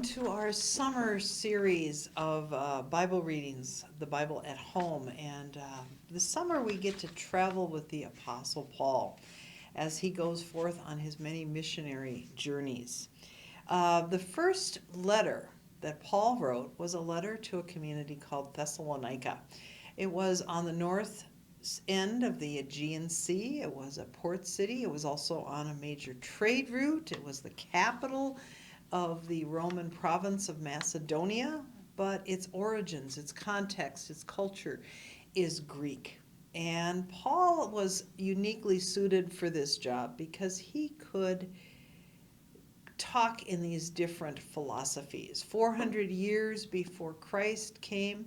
to our summer series of Bible readings, the Bible at Home. And this summer we get to travel with the Apostle Paul as he goes forth on his many missionary journeys. The first letter that Paul wrote was a letter to a community called Thessalonica. It was on the north end of the Aegean Sea. It was a port city. It was also on a major trade route. It was the capital of the Roman province of Macedonia, but its origins, its context, its culture is Greek. And Paul was uniquely suited for this job because he could talk in these different philosophies. 400 years before Christ came,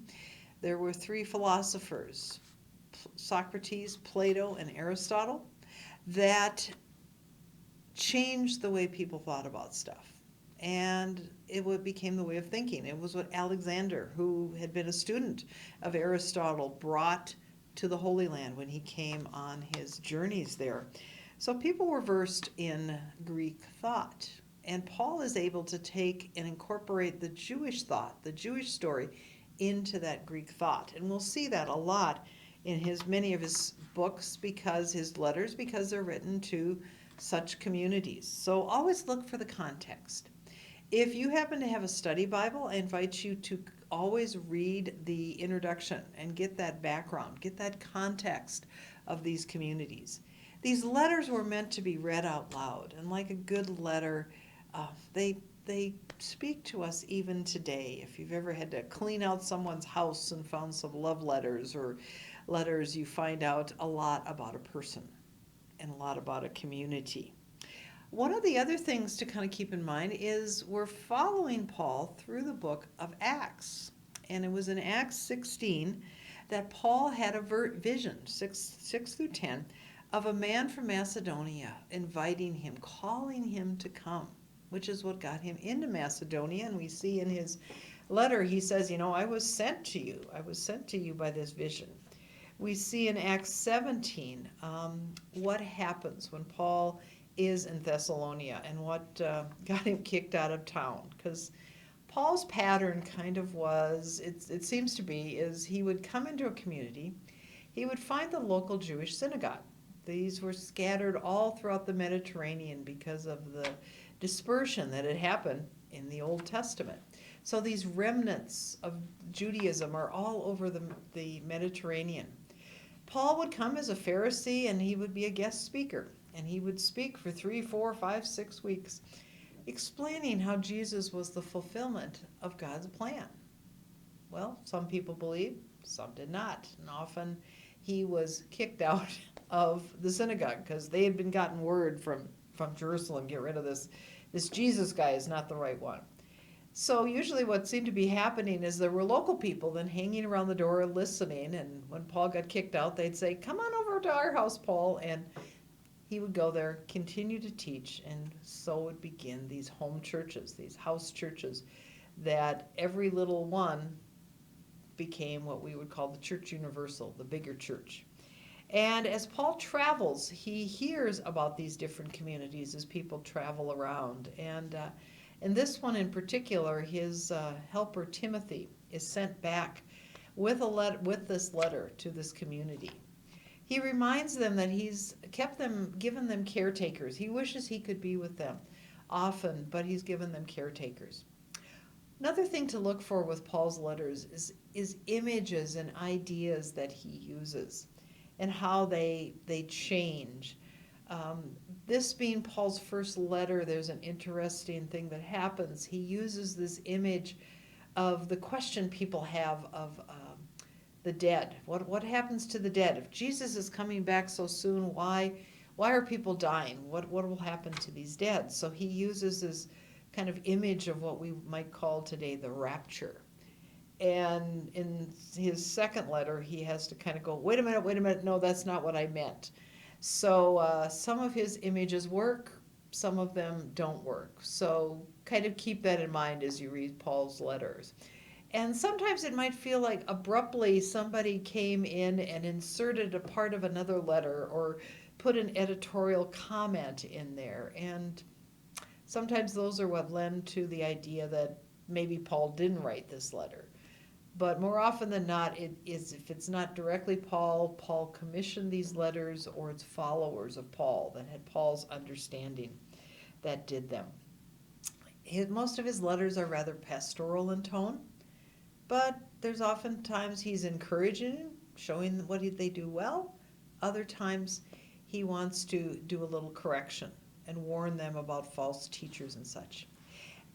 there were three philosophers, Socrates, Plato, and Aristotle, that changed the way people thought about stuff. And it became the way of thinking. It was what Alexander, who had been a student of Aristotle, brought to the Holy Land when he came on his journeys there. So people were versed in Greek thought. And Paul is able to take and incorporate the Jewish thought, the Jewish story, into that Greek thought. And we'll see that a lot in many of his books, his letters, because they're written to such communities. So always look for the context. If you happen to have a study Bible, I invite you to always read the introduction and get that background, get that context of these communities. These letters were meant to be read out loud, and like a good letter, they speak to us even today. If you've ever had to clean out someone's house and found some love letters or letters, you find out a lot about a person and a lot about a community. One of the other things to kind of keep in mind is we're following Paul through the book of Acts. And it was in Acts 16 that Paul had a vision, 6 through 10, of a man from Macedonia inviting him, calling him to come, which is what got him into Macedonia. And we see in his letter, he says, I was sent to you. I was sent to you by this vision. We see in Acts 17 what happens when Paul is in Thessalonia and what got him kicked out of town. Because Paul's pattern kind of was, it seems to be, is he would come into a community, he would find the local Jewish synagogue. These were scattered all throughout the Mediterranean because of the dispersion that had happened in the Old Testament. So these remnants of Judaism are all over the Mediterranean. Paul would come as a Pharisee and he would be a guest speaker. And he would speak for 3, 4, 5, 6 weeks, explaining how Jesus was the fulfillment of God's plan. Well, some people believed, some did not. And often he was kicked out of the synagogue because they had been gotten word from Jerusalem, get rid of this Jesus guy is not the right one. So usually what seemed to be happening is there were local people then hanging around the door listening. And when Paul got kicked out, they'd say, come on over to our house, Paul. And he would go there, continue to teach, and so would begin these home churches, these house churches, that every little one became what we would call the church universal, the bigger church. And as Paul travels, he hears about these different communities as people travel around. And in this one in particular, his helper Timothy is sent back with this letter to this community. He reminds them that he's given them caretakers. He wishes he could be with them often, but he's given them caretakers. Another thing to look for with Paul's letters is images and ideas that he uses and how they change. This being Paul's first letter, there's an interesting thing that happens. He uses this image of the question people have of the dead. What happens to the dead? If Jesus is coming back so soon, why are people dying? What will happen to these dead? So he uses this kind of image of what we might call today the rapture. And in his second letter, he has to kind of go, wait a minute, no, that's not what I meant. So some of his images work, some of them don't work. So kind of keep that in mind as you read Paul's letters. And sometimes it might feel like abruptly somebody came in and inserted a part of another letter or put an editorial comment in there. And sometimes those are what lend to the idea that maybe Paul didn't write this letter. But more often than not, it is, if it's not directly Paul, Paul commissioned these letters, or it's followers of Paul that had Paul's understanding that did them. Most of his letters are rather pastoral in tone, but there's often times he's encouraging, showing what they do well. Other times he wants to do a little correction and warn them about false teachers and such.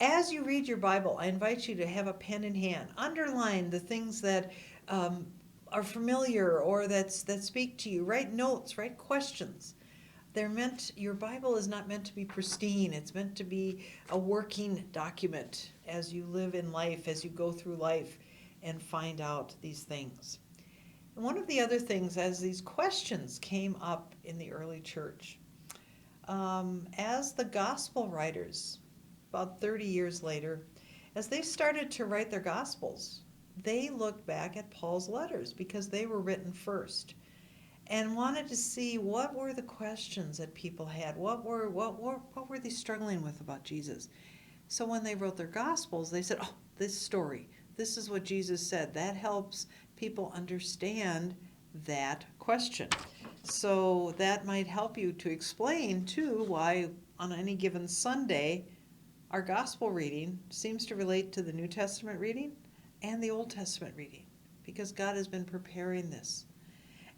As you read your Bible, I invite you to have a pen in hand. Underline the things that are familiar or that speak to you. Write notes, write questions. Your Bible is not meant to be pristine. It's meant to be a working document as you live in life, as you go through life and find out these things. And one of the other things, as these questions came up in the early church, as the gospel writers, about 30 years later, as they started to write their gospels, they looked back at Paul's letters because they were written first and wanted to see what were the questions that people had, what were they struggling with about Jesus. So when they wrote their gospels, they said, oh, this story, this is what Jesus said. That helps people understand that question. So that might help you to explain too why on any given Sunday our gospel reading seems to relate to the New Testament reading and the Old Testament reading, because God has been preparing this.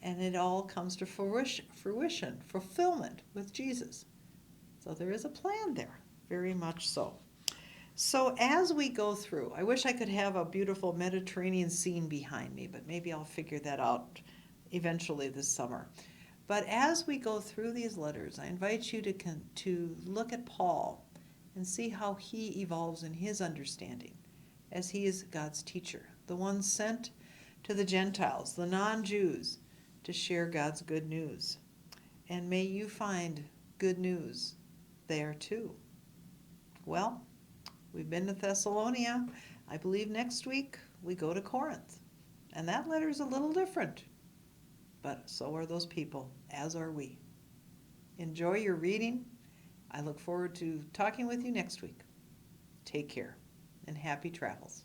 And it all comes to fruition, fulfillment with Jesus. So there is a plan there, very much so. So as we go through, I wish I could have a beautiful Mediterranean scene behind me, but maybe I'll figure that out eventually this summer. But as we go through these letters, I invite you to look at Paul and see how he evolves in his understanding, as he is God's teacher, the one sent to the Gentiles, the non-Jews, to share God's good news. And may you find good news there too. Well, we've been to Thessalonia. I believe next week we go to Corinth. And that letter's a little different. But so are those people, as are we. Enjoy your reading. I look forward to talking with you next week. Take care and happy travels.